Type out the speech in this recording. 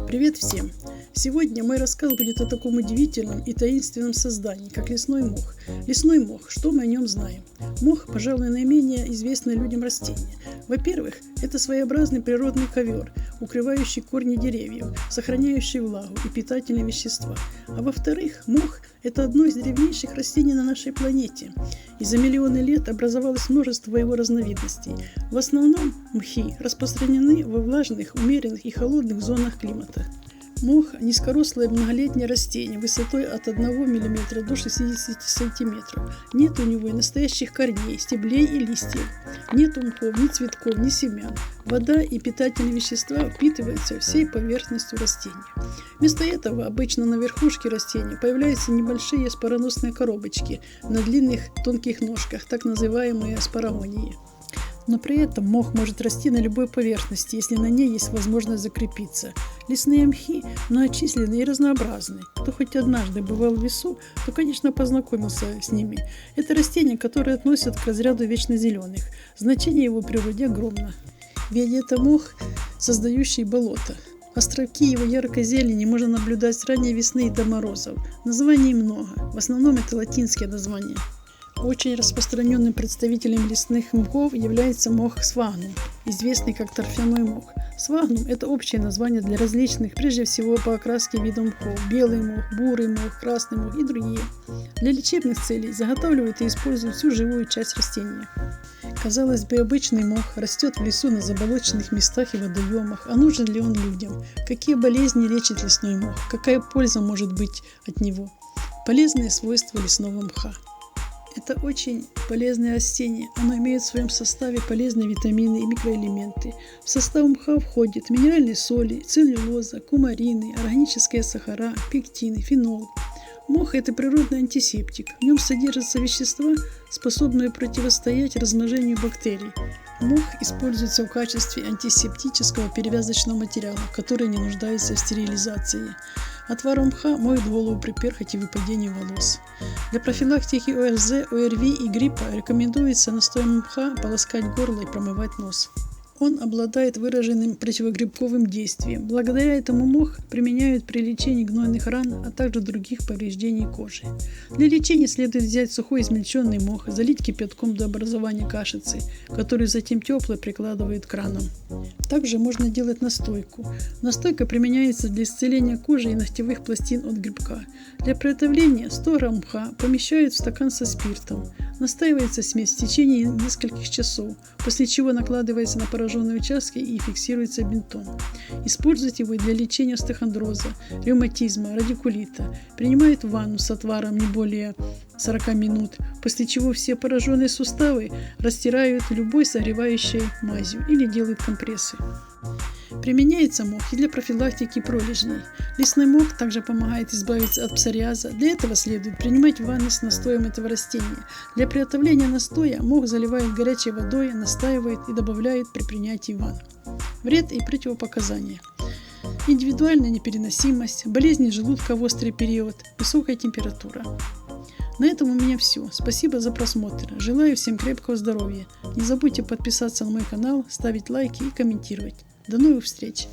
Привет всем! Сегодня мой рассказ будет о таком удивительном и таинственном создании, как лесной мох. Лесной мох, что мы о нем знаем? Мох, пожалуй, наименее известное людям растение. Во-первых, это своеобразный природный ковер, укрывающий корни деревьев, сохраняющий влагу и питательные вещества. А во-вторых, мох – это одно из древнейших растений на нашей планете. И за миллионы лет образовалось множество его разновидностей. В основном мхи распространены во влажных, умеренных и холодных зонах климата. Мох – низкорослое многолетнее растение высотой от 1 мм до 60 см. Нет у него и настоящих корней, стеблей и листьев. Нет мхов, ни цветков, ни семян. Вода и питательные вещества впитываются всей поверхностью растения. Вместо этого обычно на верхушке растения появляются небольшие спороносные коробочки на длинных тонких ножках, так называемые спорогонии. Но при этом мох может расти на любой поверхности, если на ней есть возможность закрепиться. Лесные мхи многочисленны и разнообразны. Кто хоть однажды бывал в лесу, то, конечно, познакомился с ними. Это растение, которое относят к разряду вечнозеленых. Значение его в природе огромно. Ведь это мох, создающий болото. Островки его яркой зелени можно наблюдать с ранней весны и до морозов. Названий много, в основном это латинские названия. Очень распространенным представителем лесных мхов является мох сфагнум, известный как торфяной мох. Сфагнум – это общее название для различных, прежде всего по окраске видов мхов – белый мох, бурый мох, красный мох и другие. Для лечебных целей заготавливают и используют всю живую часть растения. Казалось бы, обычный мох растет в лесу на заболоченных местах и водоемах, а нужен ли он людям? Какие болезни лечит лесной мох? Какая польза может быть от него? Полезные свойства лесного мха. Это очень полезное растение. Оно имеет в своем составе полезные витамины и микроэлементы. В состав мха входят минеральные соли, целлюлоза, кумарины, органические сахара, пектины, фенол. Мох – это природный антисептик. В нем содержатся вещества, способные противостоять размножению бактерий. Мох используется в качестве антисептического перевязочного материала, который не нуждается в стерилизации. Отваром мха моют голову при перхоти и выпадении волос. Для профилактики ОРЗ, ОРВИ и гриппа рекомендуется настоем мха полоскать горло и промывать нос. Он обладает выраженным противогрибковым действием. Благодаря этому мох применяют при лечении гнойных ран, а также других повреждений кожи. Для лечения следует взять сухой измельченный мох, залить кипятком до образования кашицы, которую затем тепло прикладывают к ранам. Также можно делать настойку. Настойка применяется для исцеления кожи и ногтевых пластин от грибка. Для приготовления 100 г мха помещают в стакан со спиртом. Настаивается смесь в течение нескольких часов, после чего накладывается на пораженные участки и фиксируется бинтом. Используют его для лечения остеохондроза, ревматизма, радикулита. Принимают ванну с отваром не более 40 минут, после чего все пораженные суставы растирают любой согревающей мазью или делают компрессы. Применяется мох и для профилактики пролежней. Лесной мох также помогает избавиться от псориаза. Для этого следует принимать ванны с настоем этого растения. Для приготовления настоя мох заливают горячей водой, настаивают и добавляют при принятии ванн. Вред и противопоказания. Индивидуальная непереносимость, болезни желудка в острый период, высокая температура. На этом у меня все. Спасибо за просмотр. Желаю всем крепкого здоровья. Не забудьте подписаться на мой канал, ставить лайки и комментировать. До новых встреч!